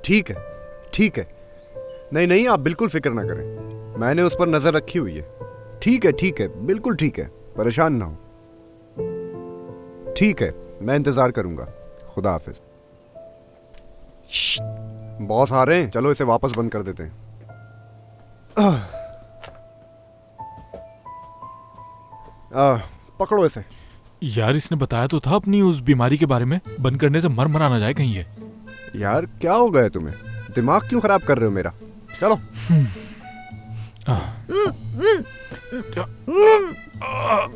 ठीक है, ठीक है। नहीं नहीं, आप बिल्कुल फिक्र ना करें, मैंने उस पर नजर रखी हुई है। ठीक है, ठीक है, बिल्कुल ठीक है, परेशान ना हो। ठीक है, मैं इंतजार करूंगा। खुदा हाफिज। बॉस आ रहे हैं, चलो इसे वापस बंद कर देते हैं। पकड़ो इसे। यार इसने बताया तो था अपनी उस बीमारी के बारे में, बंद करने से मर मरा ना जाए कहीं ये। यार क्या हो गया तुम्हें, दिमाग क्यों खराब कर रहे हो मेरा? चलो।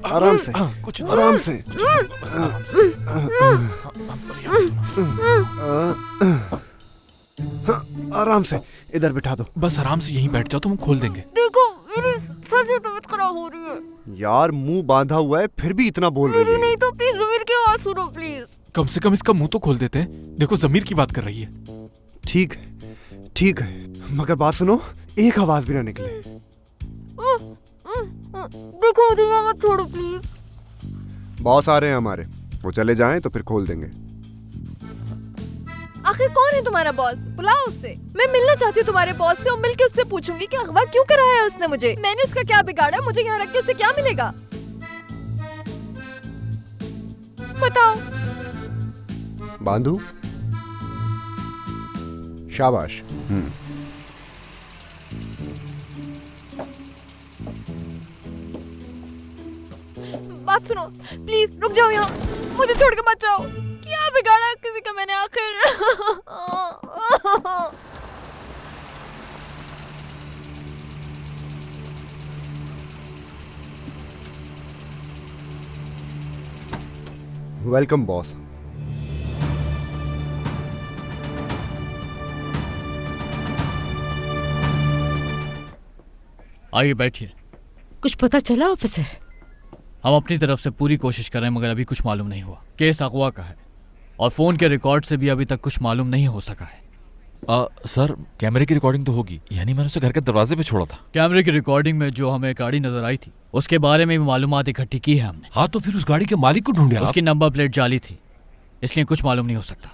आराम से, कुछ आराम से। आराम से, इधर बिठा दो। बस आराम से यहीं बैठ जाओ, तुम खोल देंगे। देखो मेरी सच में तबीयत खराब हो रही है। यार मुंह बांधा हुआ है फिर भी इतना बोल रही मेरी है। नहीं तो प्लीज ज़मीर की आवाज सुनो प्लीज। कम से कम इसका मुंह तो खोल देते हैं। देखो जमीर की बात कर रही है। ठीक है, ठीक है, मगर बात सुनो, एक आवाज भी ना निकले। देखो मुझे यहाँ मत छोड़ो प्लीज। बॉस आ रहे हैं हमारे, वो चले जाएं तो फिर खोल देंगे। आखिर कौन है तुम्हारा बॉस? बुलाओ उससे। मैं मिलना चाहती हूँ तुम्हारे बॉस से और मिलके उससे पूछूंगी कि अगवा क्यों कराया है उसने मुझे। मैंने उसका क्या बिगाड़ा, मुझे यहाँ रख के उससे क्या मिलेगा? बताओ। बांधू, शाबाश। बात सुनो प्लीज, रुक जाओ यहाँ, मुझे छोड़ के मत जाओ। क्या बिगाड़ा किसी का मैंने आखिर? Welcome boss. आइए बैठिए। कुछ पता चला ऑफिसर? हम अपनी तरफ से पूरी कोशिश कर रहे हैं मगर अभी कुछ मालूम नहीं हुआ। केस अगवा का है और फोन के रिकॉर्ड से भी अभी तक कुछ मालूम नहीं हो सका है। सर कैमरे की रिकॉर्डिंग तो होगी, यानी मैंने उसे घर के दरवाजे पे छोड़ा था। कैमरे की रिकॉर्डिंग में जो हमें गाड़ी नजर आई थी उसके बारे में भी मालूमात इकट्ठी की है हमने। हाँ तो फिर उस गाड़ी के मालिक को ढूंढे। उसकी नंबर प्लेट जाली थी, इसलिए कुछ मालूम नहीं हो सकता।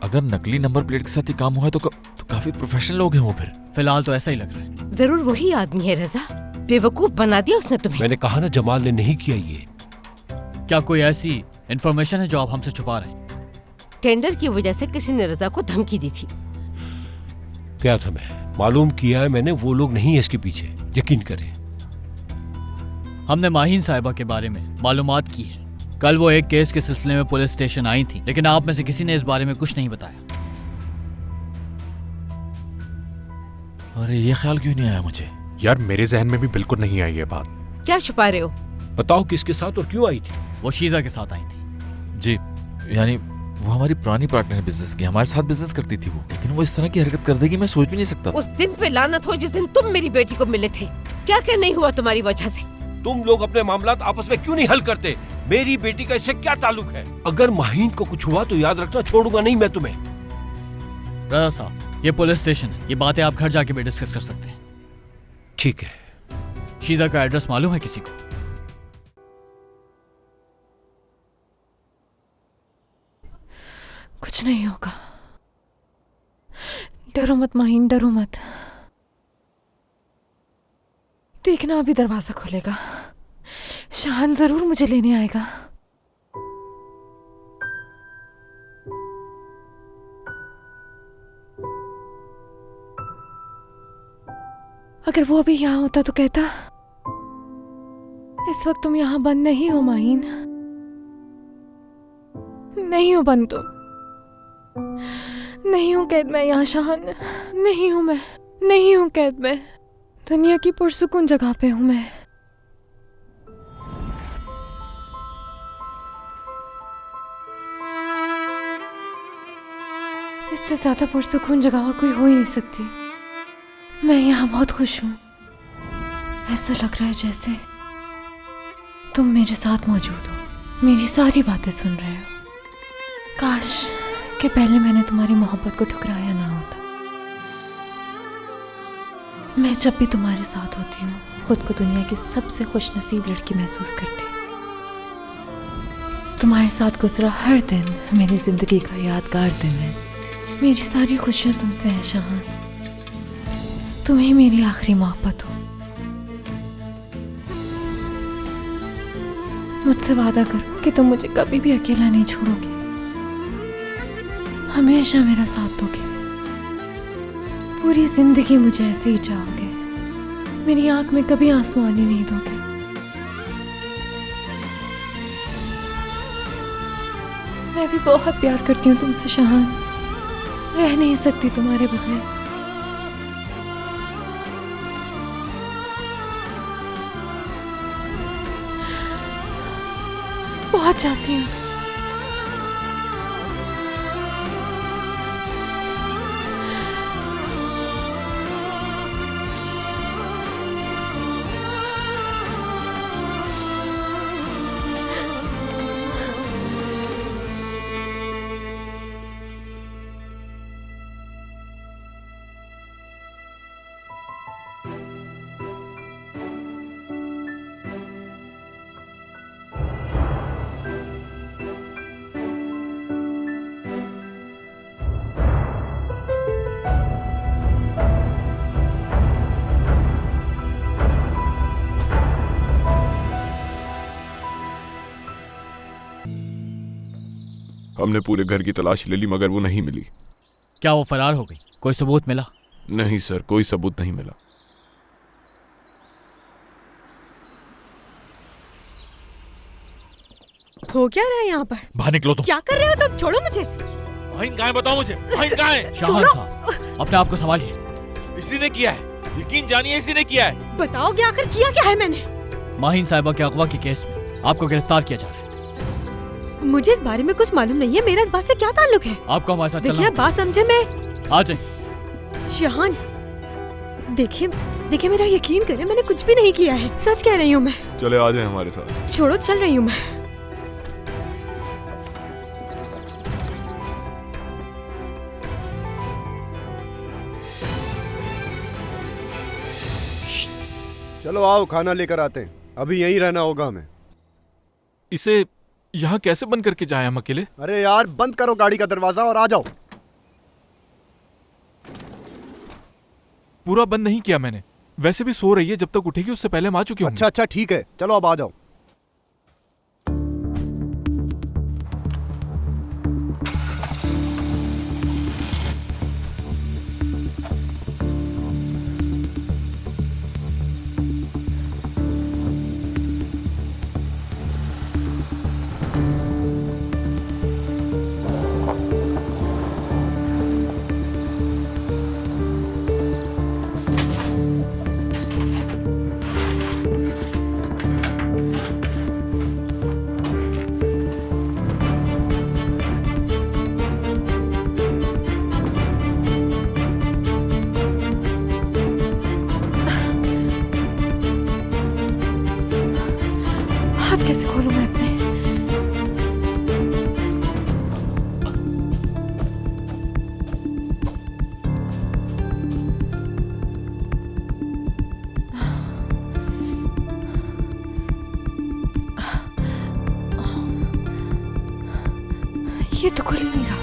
अगर नकली नंबर प्लेट के साथ ही काम हुआ है तो काफी प्रोफेशनल लोग हैं वो। फिर फिलहाल तो ऐसा ही लग रहा है। जरूर वही आदमी है रजा, बेवकूफ बना दिया उसने तुम्हें। मैंने कहा ना जमाल ने नहीं किया ये। क्या कोई ऐसी इंफॉर्मेशन है जो आप हमसे छुपा रहे हैं? टेंडर की वजह से किसी ने रजा को धमकी दी थी। क्या था, मैं मालूम किया है मैंने, वो लोग नहीं है इसके पीछे, यकीन करें। हमने माहीन साहिबा के बारे में मालूमात की है। कल वो एक केस के सिलसिले में पुलिस स्टेशन आई थी, लेकिन आप में से किसी ने इस बारे में कुछ नहीं बताया। अरे ये ख्याल क्यों नहीं आया मुझे? यार मेरे जहन में भी बिल्कुल नहीं आई ये बात। क्या छुपा रहे हो? बताओ किसके साथ और क्यों आई थी? वो शीजा के साथ आई थी। जी, यानी वो हमारी पुरानी पार्टनर है बिजनेस की, हमारे साथ बिजनेस करती थी वो, लेकिन वो इस तरह की हरकत कर देगी मैं सोच भी नहीं सकता। उस दिन पे लानत हो जिस दिन तुम मेरी बेटी को मिले थे। क्या क्या नहीं हुआ तुम्हारी वजह से। तुम लोग अपने मामलात आपस में क्यों नहीं हल करते? मेरी बेटी का इससे क्या ताल्लुक है? अगर माहीन को कुछ हुआ तो याद रखना, छोड़ूंगा नहीं मैं तुम्हें। रजा साहब, ये पुलिस स्टेशन है, ये बातें आप घर जाके भी डिस्कस कर सकते हैं। ठीक है। शीजा का एड्रेस मालूम है किसी को? कुछ नहीं होगा, डरो मत माहीन, डरो मत। देखना अभी दरवाजा खोलेगा, शान जरूर मुझे लेने आएगा। अगर वो अभी यहाँ होता तो कहता, इस वक्त तुम यहाँ बंद नहीं हो माहीन, नहीं हो बंद तुम, नहीं हूँ कैद मैं यहाँ शान, नहीं हूँ मैं, नहीं हूँ कैद में, दुनिया की पुरसुकून जगह पे हूँ मैं। इससे ज्यादा पुरसुकून जगह और कोई हो ही नहीं सकती। मैं यहाँ बहुत खुश हूँ, ऐसा लग रहा है जैसे तुम मेरे साथ मौजूद हो, मेरी सारी बातें सुन रहे हो। काश कि पहले मैंने तुम्हारी मोहब्बत को ठुकराया ना होता। मैं जब भी तुम्हारे साथ होती हूँ खुद को दुनिया की सबसे खुशनसीब लड़की महसूस करती हूँ। तुम्हारे साथ गुजरा हर दिन मेरी जिंदगी का यादगार दिन है। मेरी सारी खुशियां तुमसे है शाहान। तुम ही मेरी आखिरी मोहब्बत हो। मुझसे वादा करो कि तुम मुझे कभी भी अकेला नहीं छोड़ोगे, हमेशा मेरा साथ दोगे, पूरी जिंदगी मुझे ऐसे ही चाहोगे, मेरी आंख में कभी आंसू आने नहीं दोगे। मैं भी बहुत प्यार करती हूँ तुमसे शाहान, रह नहीं सकती तुम्हारे बगैर। बहुत चाहती हूँ। हमने पूरे घर की तलाश ले ली मगर वो नहीं मिली। क्या वो फरार हो गई? कोई सबूत मिला? नहीं सर, कोई सबूत नहीं मिला। हो क्या रहा है यहाँ पर? बाहर निकलो तुम। क्या कर रहे हो तुम? छोड़ो मुझे। माहिन कहाँ है बताओ मुझे। माहिन कहाँ है? शाहान साहब, अपने आप को संभालिए। इसी ने किया है, यकीन जानिए इसी ने किया है। बताओगे आखिर किया क्या है मैंने? माहिन साहिबा के अगवा के केस में आपको गिरफ्तार किया जा रहा है। मुझे इस बारे में कुछ मालूम नहीं है। मेरा इस बात से क्या ताल्लुक है? आपको हमारे साथ देखिए चलना बात समझे। मैं आ जाए। शाहान, देखिए मेरा यकीन करें, मैंने कुछ भी नहीं किया है। सच कह रही हूँ मैं। चले आ जाए हमारे साथ। छोड़ो, चल रही हूँ मैं। चलो आओ, खाना लेकर आते हैं। अभी यहीं रहना होगा हमें। इसे यहाँ कैसे बंद करके जाए हम अकेले? अरे यार, बंद करो गाड़ी का दरवाजा और आ जाओ। पूरा बंद नहीं किया मैंने। वैसे भी सो रही है, जब तक उठेगी उससे पहले हम आ चुके होंगे। अच्छा ठीक है, चलो अब आ जाओ। हाथ कैसे खोलूं मैं अपने? ये तो खुल ही नहीं रहा।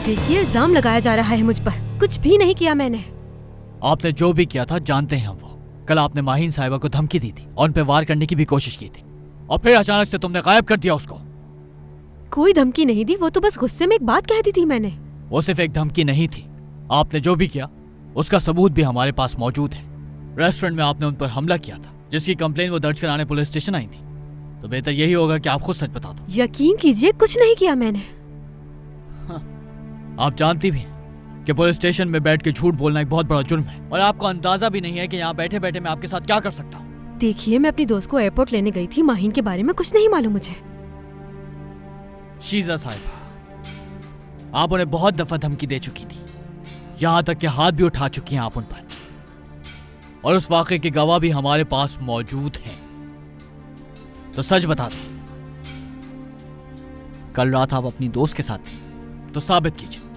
देखिए, इल्जाम लगाया जा रहा है मुझ पर। कुछ भी नहीं किया मैंने। आपने जो भी किया था जानते हैं हम वो। कल आपने माहिन साहिबा को धमकी दी थी और उन पे वार करने की भी कोशिश की थी, और फिर अचानक से तुमने गायब कर दिया उसको। कोई धमकी नहीं दी, वो तो बस गुस्से में एक बात कह दी थी मैंने। वो सिर्फ एक धमकी नहीं थी। आपने जो भी किया उसका सबूत भी हमारे पास मौजूद है। रेस्टोरेंट में आपने उन पर हमला किया था, जिसकी कंप्लेन वो दर्ज कराने पुलिस स्टेशन आई थी। तो बेहतर यही होगा कि आप खुद सच बता दो। यकीन कीजिए, कुछ नहीं किया मैंने। आप जानती भी हैं कि पुलिस स्टेशन में बैठ के झूठ बोलना एक बहुत बड़ा जुर्म है, और आपको अंदाजा भी नहीं है कि यहाँ बैठे बैठे मैं आपके साथ क्या कर सकता हूँ। देखिए, मैं अपनी दोस्त को एयरपोर्ट लेने गई थी। माहीन के बारे में कुछ नहीं मालूम मुझे। शीजा साहिबा, आप उन्हें बहुत दफा धमकी दे चुकी थी, यहां तक कि हाथ भी उठा चुकी हैं आप उन पर, और उस वाकये के गवाह भी हमारे पास मौजूद हैं। तो सच बता दें, कल रात आप अपनी दोस्त के साथ थे, तो साबित कीजिए।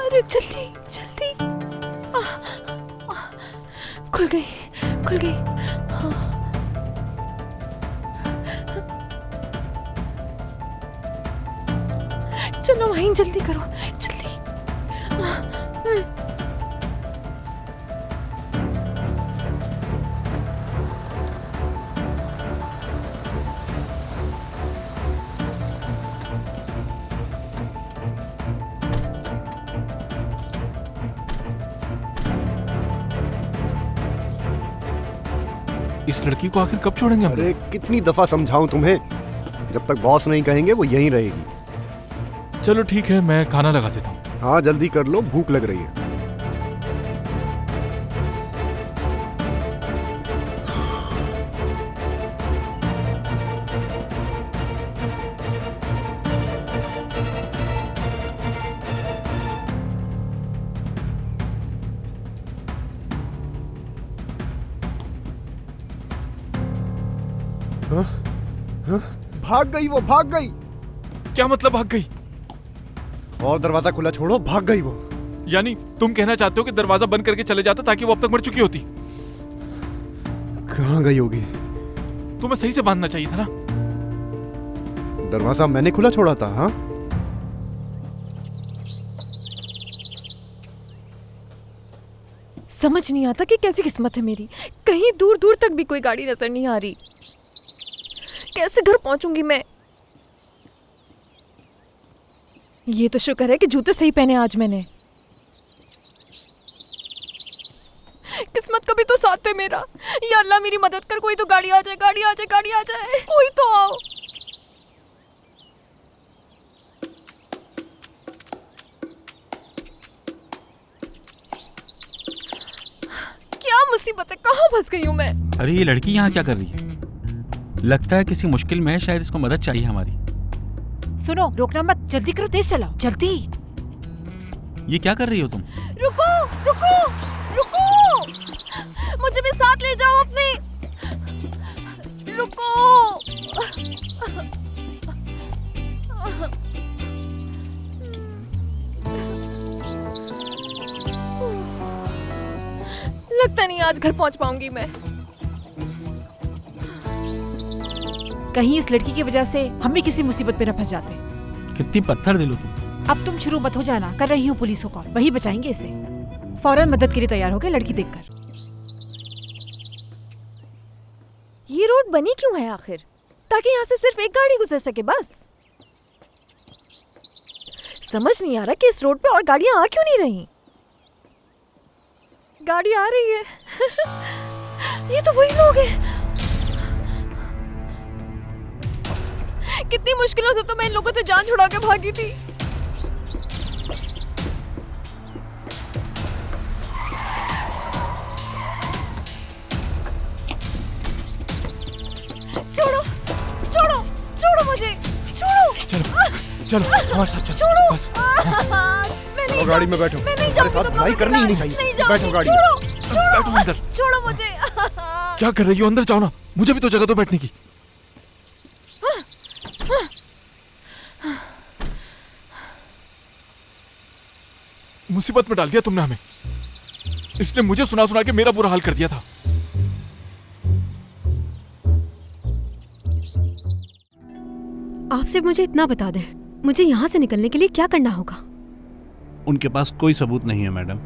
अरे जल्दी जल्दी। खुल गई, खुल गई। चलो वहीं, जल्दी करो, जल्दी। इस लड़की को आखिर कब छोड़ेंगे हम? अरे कितनी दफा समझाऊं तुम्हें, जब तक बॉस नहीं कहेंगे वो यहीं रहेगी। चलो ठीक है, मैं खाना लगा देता हूँ। हाँ जल्दी कर लो, भूख लग रही है। भाग गई वो, भाग गई। क्या मतलब भाग गई? और दरवाजा खुला छोड़ो, भाग गई वो। यानी तुम कहना चाहते हो कि दरवाजा बंद करके चले जाता ताकि वो अब तक मर चुकी होती? कहाँ गई होगी? तुम्हें सही से बांधना चाहिए था ना। दरवाजा मैंने खुला छोड़ा था। हाँ समझ नहीं आता कि कैसी किस्मत है मेरी। कहीं दूर दूर तक भी कोई गाड़ी नजर नहीं आ रही। कैसे घर पहुंचूंगी मैं? ये तो शुक्र है कि जूते सही पहने आज मैंने। किस्मत का भी तो साथ है मेरा। या अल्लाह मेरी मदद कर, कोई तो गाड़ी आ जाए, गाड़ी आ जाए, गाड़ी आ जाए, कोई तो आओ। क्या मुसीबत है, कहाँ फंस गई हूँ मैं? अरे ये लड़की यहाँ क्या कर रही है? लगता है किसी मुश्किल में है, शायद इसको मदद चाहिए हमारी। सुनो, रोकना मत, जल्दी करो, तेज चलाओ, जल्दी। ये क्या कर रही हो तुम? रुको रुको रुको, मुझे भी साथ ले जाओ अपने। रुको। लगता नहीं आज घर पहुंच पाऊंगी मैं। कहीं इस लड़की की वजह से हम भी किसी मुसीबत पे न फंस जाते। कितनी पत्थर दिलो तुम। अब तुम शुरू मत हो जाना, कर रही हूँ पुलिस को कॉल, वही बचाएंगे इसे। फौरन मदद के लिए तैयार हो गए लड़की देखकर। ये रोड बनी क्यों है आखिर? ताकि यहाँ से सिर्फ एक गाड़ी गुजर सके बस। समझ नहीं आ रहा कि इस रोड पे और गाड़ियां आ क्यों नहीं रही। गाड़ी आ रही है। ये तो वही लोग हैं। कितनी मुश्किलों से तो मैं इन लोगों से जान छुड़ा के भागी थी। छोड़ो छोड़ो छोड़ो मुझे, छोड़ो। चलो हमारे साथ चलो। छोड़ो। बस। मैं नहीं गाड़ी में बैठो। मैं नहीं हमारे जाऊंगी साथ तुम लड़ाई लोगों के करनी ही नहीं साथ। चाहिए। नहीं जाऊंगी। बैठो गाड़ी में। छोड़ो छोड़ो बैठो अंदर। छोड़ो मुझे। क्या कर रही हो? अंदर जाओ ना, मुझे भी तो जगह दो बैठने की। मुसीबत में डाल दिया तुमने हमें। इसने मुझे सुना सुना के मेरा बुरा हाल कर दिया था। आपसे मुझे इतना बता दें, मुझे यहाँ से निकलने के लिए क्या करना होगा? उनके पास कोई सबूत नहीं है मैडम,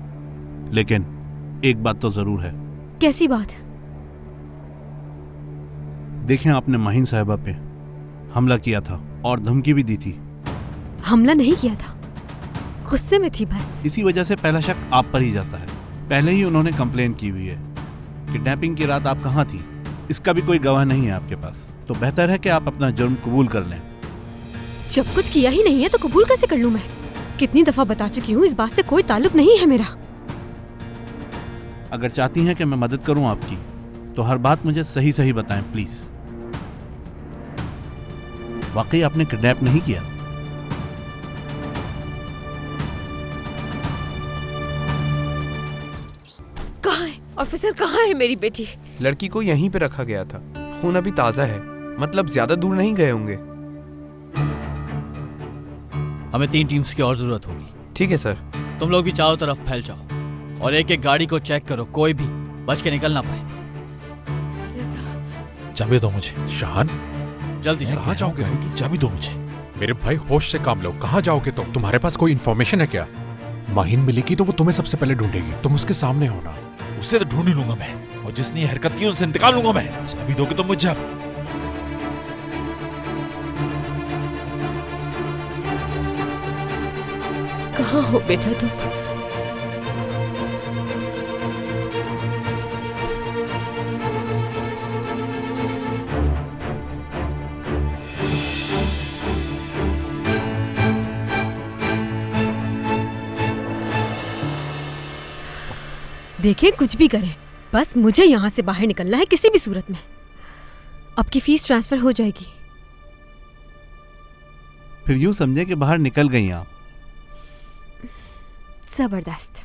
लेकिन एक बात तो जरूर है। कैसी बात? देखें, आपने माहीन साहिबा पे हमला किया था और धमकी भी दी थी। हमला नहीं किया था, गुस्से में थी बस। इसी वजह से पहला शक आप पर ही जाता है। पहले ही उन्होंने कंप्लेन की हुई है किडनैपिंग की रात आप कहाँ थी, इसका भी कोई गवाह नहीं है आपके पास, तो बेहतर है कि आप अपना जुर्म कबूल कर लें। जब कुछ किया ही नहीं है तो कबूल कैसे कर लूं मैं? कितनी दफा बता चुकी हूँ, इस बात से कोई ताल्लुक नहीं है मेरा। अगर चाहती हैं कि मैं मदद करूं आपकी, तो हर बात मुझे सही सही बताएं प्लीज। वाकई आपने किडनैप नहीं किया? कहाँ है ऑफिसर, कहाँ है मेरी बेटी? लड़की को यहीं पे रखा गया था, खून अभी ताजा है, मतलब ज्यादा दूर नहीं गए होंगे। हमें 3 टीम्स की और जरूरत होगी। ठीक है सर। तुम लोग भी चारों तरफ फैल जाओ और एक एक गाड़ी को चेक करो, कोई भी बच के निकल ना पाए। चाबी दो मुझे। शान, जल्दी कहाँ जाओगे तुम? की चाबी दो मुझे। मेरे भाई होश से काम लो, कहाँ जाओगे तुम? तुम्हारे पास कोई इन्फॉर्मेशन है क्या? माहिन मिलेगी तो वो तुम्हें सबसे पहले ढूंढेगी, तुम उसके सामने होना। उसे तो ढूंढ ही लूंगा मैं, और जिसने ये हरकत की उनसे इंतकाम लूंगा मैं। चाबी दोगे तो मुझे। अब कहाँ हो बेटा तुम? देखिए कुछ भी करें, बस मुझे यहाँ से बाहर निकलना है किसी भी सूरत में। आपकी फीस ट्रांसफर हो जाएगी। फिर यूं समझे कि बाहर निकल गई आप। जबरदस्त।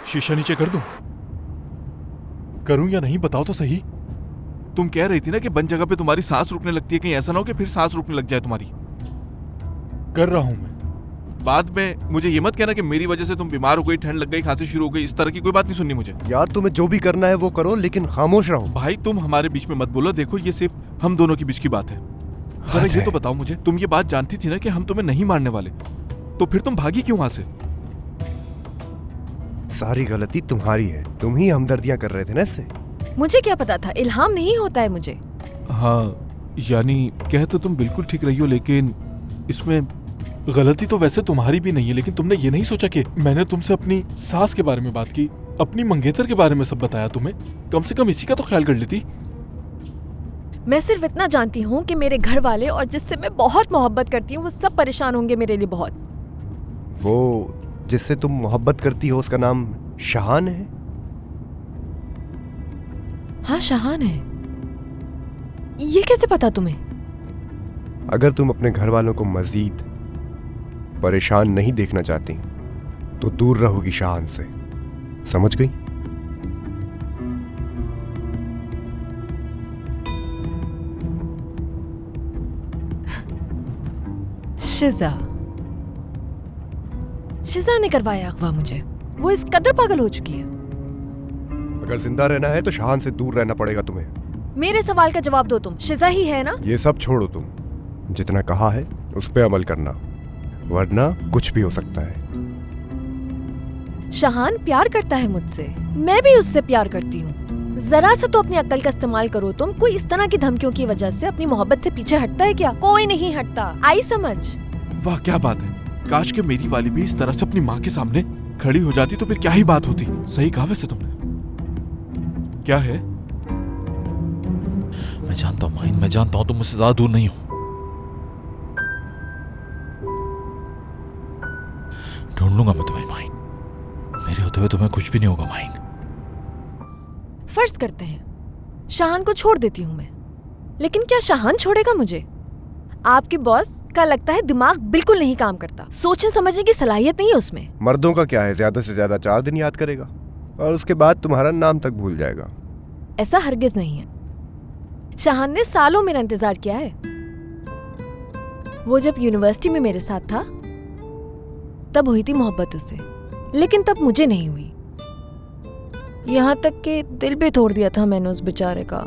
शीशा नीचे कर दूं? करूं या नहीं बताओ तो सही। तुम कह रही थी ना कि बंद जगह पे तुम्हारी सांस रुकने लगती है, कहीं ऐसा ना हो कि फिर सांस रुकने लग जाए तुम्हारी। कर रहा हूं मैं। बाद में मुझे ये मत कहना कि मेरी वजह से तुम बीमार हो गई, ठंड लग गई, खांसी शुरू हो गई, इस तरह की कोई बात नहीं सुननी मुझे। यार तुम्हें जो भी करना है वो करो, लेकिन खामोश रहो। भाई तुम हमारे बीच में मत बोलो, देखो ये सिर्फ हम दोनों के बीच की बात है। जरा ये तो बताओ मुझे, तुम ये बात जानती थी ना कि हम तुम्हें नहीं मारने वाले, तो फिर तुम भागी क्यों वहां से? सारी गलती तुम्हारी है, तुम ही हमदर्दियां कर रहे थे ना इससे। मुझे क्या पता था, इल्हाम नहीं होता है मुझे। हाँ, यानी कह तो तुम बिल्कुल ठीक रही हो, लेकिन इसमें गलती तो वैसे तुम्हारी भी नहीं है। लेकिन तुमने ये नहीं सोचा कि मैंने तुमसे अपनी सास के बारे में बात की, अपनी मंगेतर के बारे में सब बताया तुम्हें, कम से कम इसी का तो ख्याल कर लेती। मैं सिर्फ इतना जानती हूँ कि मेरे घर वाले और जिससे मैं बहुत मोहब्बत करती हूँ वो सब परेशान होंगे मेरे लिए बहुत। वो जिससे तुम मोहब्बत करती हो उसका नाम शाहान है? हाँ शाहान है। ये कैसे पता तुम्हें? अगर तुम अपने घर वालों को मजीद परेशान नहीं देखना चाहती तो दूर रहोगी शाहान से, समझ गई? शिजा ने करवाया अगवा मुझे, वो इस कदर पागल हो चुकी है। अगर जिंदा रहना है तो शाहान से दूर रहना पड़ेगा तुम्हें। मेरे सवाल का जवाब दो, तुम शिजा ही है ना? ये सब छोड़ो, तुम जितना कहा है उस पे अमल करना, वरना कुछ भी हो सकता है। शाहान प्यार करता है मुझसे, मैं भी उससे प्यार करती हूँ। जरा सा तो अपनी अक्ल का इस्तेमाल करो तुम। कोई इस तरह की धमकियों की वजह से अपनी मोहब्बत से पीछे हटता है क्या? कोई नहीं हटता। आई समझ? वाह क्या बात है, काश के मेरी वाली भी इस तरह से अपनी माँ के सामने खड़ी हो जाती तो फिर क्या ही बात होती। सही कहा वैसे तुमने। क्या है? मैं जानता हूँ माइन, मैं जानता हूँ तुम मुझसे ज्यादा दूर नहीं हो। ढूंढ लूंगा मैं तुम्हें माइन, मेरे होते हुए तुम्हें कुछ भी नहीं होगा माइन। फर्ज करते हैं शाहान को छोड़ देती हूँ मैं, लेकिन क्या शाहान छोड़ेगा मुझे? आपके बॉस का लगता है दिमाग बिल्कुल नहीं काम करता, सोचने समझने की सलाहियत नहीं है उसमें। मर्दों का क्या है, ज्यादा से ज्यादा 4 दिन याद करेगा और उसके बाद तुम्हारा नाम तक भूल जाएगा। ऐसा हरगिज नहीं है। शाहान ने सालों मेरा इंतजार किया है। वो जब यूनिवर्सिटी में मेरे साथ था तब हुई थी मोहब्बत उससे, लेकिन तब मुझे नहीं हुई। यहाँ तक कि दिल भी तोड़ दिया था मैंने उस बेचारे का।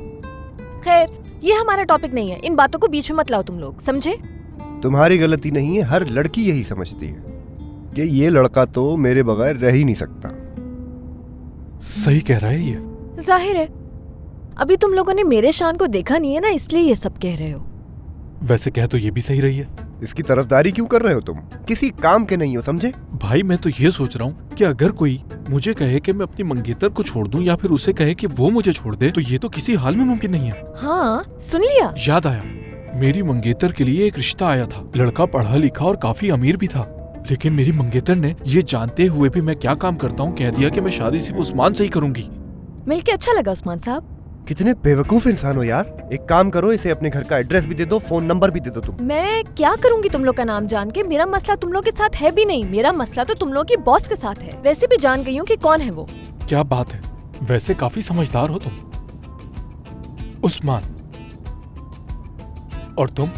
खैर ये हमारा टॉपिक नहीं है, इन बातों को बीच में मत लाओ तुम लोग, समझे? तुम्हारी गलती नहीं है, हर लड़की यही समझती है कि ये लड़का तो मेरे बगैर रह ही नहीं सकता। सही कह रहा है ये। जाहिर है अभी तुम लोगों ने मेरे शान को देखा नहीं है ना, इसलिए ये सब कह रहे हो। वैसे कह तो ये भी सही रही है। इसकी तरफदारी क्यों कर रहे हो तुम? किसी काम के नहीं हो, समझे? भाई मैं तो ये सोच रहा हूँ कि अगर कोई मुझे कहे कि मैं अपनी मंगेतर को छोड़ दूं या फिर उसे कहे कि वो मुझे छोड़ दे, तो ये तो किसी हाल में मुमकिन नहीं है। हाँ, सुन लिया। याद आया, मेरी मंगेतर के लिए एक रिश्ता आया था। लड़का पढ़ा लिखा और काफी अमीर भी था, लेकिन मेरी मंगेतर ने ये जानते हुए भी मैं क्या काम करता हूँ कह दिया कि मैं शादी सिर्फ उस्मान से ही करूंगी। मिलके अच्छा लगा उस्मान साहब। कितने बेवकूफ इंसान हो यार। एक काम करो, इसे अपने घर का एड्रेस भी दे दो, फोन नंबर भी दे दो तुम। मैं क्या करूंगी तुम लोग का नाम जान के? मेरा मसला तुम लोग के साथ है भी नहीं, मेरा मसला तो तुम लोग की बॉस के साथ है। वैसे भी जान गई हूँ कि कौन है वो। क्या बात है, वैसे काफी समझदार हो तुम। उस्मान और तुम?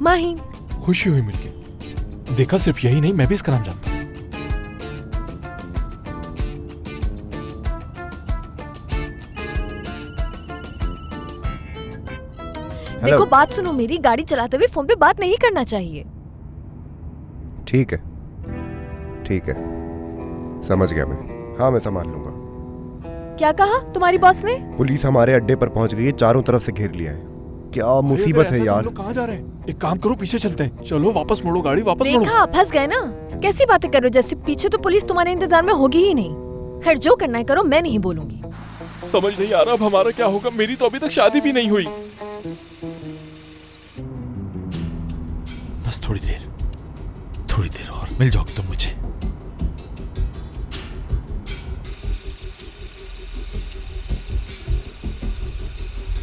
माहीन। खुशी हुई मिलके। देखा, सिर्फ यही नहीं, मैं भी इसका नाम जानता हूँ। देखो, बात सुनो मेरी, गाड़ी चलाते हुए फोन पे बात नहीं करना चाहिए। ठीक है, ठीक है, समझ गया मैं। हाँ, मैं संभाल लूंगा। क्या कहा तुम्हारी बॉस ने? पुलिस हमारे अड्डे पर पहुंच गई है, चारों तरफ से घेर लिया है। क्या मुसीबत है यार। कहाँ जा रहे हैं? एक काम करो, पीछे चलते हैं। चलो, वापस मोड़ो गाड़ी, वापस मोड़ो। देखा, फंस गए ना। कैसी बातें कर रहे हो, जैसे पीछे तो पुलिस तुम्हारे इंतजार में होगी ही नहीं। खैर, जो करना है करो, मैं नहीं बोलूंगी। समझ नहीं आ रहा अब हमारा क्या होगा। मेरी तो अभी तक शादी भी नहीं हुई। बस थोड़ी देर और मिल जाओगे तुम मुझे।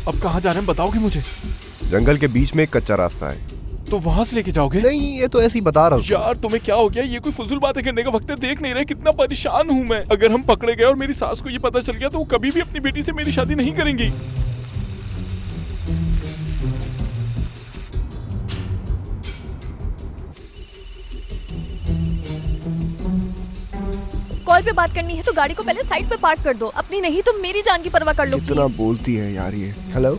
अब कहाँ जा रहे हैं बताओगे मुझे? जंगल के बीच में एक कच्चा रास्ता है। तो वहां से लेके जाओगे? नहीं, ये तो ऐसे ही बता रहा हूँ। यार, तुम्हें क्या हो गया? ये कोई फुजूल बातें करने का वक्त है। देख नहीं रहे कितना परेशान हूँ मैं। अगर हम पकड़े गए और मेरी सास को ये पता चल गया तो वो कभी भी अपनी बेटी से मेरी शादी नहीं करेंगी। कॉल पे बात करनी है तो गाड़ी को पहले साइड पे पार्क कर दो अपनी, नहीं तो मेरी जान की परवाह कर लो। कितना बोलती है यार ये। हेलो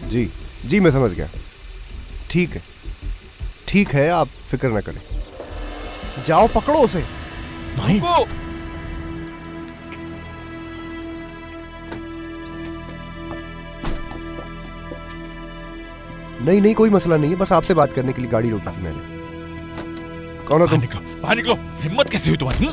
जी, जी मैं समझ गया। ठीक है, ठीक है, आप फिक्र ना करें। जाओ, पकड़ो उसे। नहीं नहीं, कोई मसला नहीं है, बस आपसे बात करने के लिए गाड़ी रोकी थी मैंने। कौन हो तुम? बाहर निकलो, हिम्मत कैसे हुई तुम्हारी?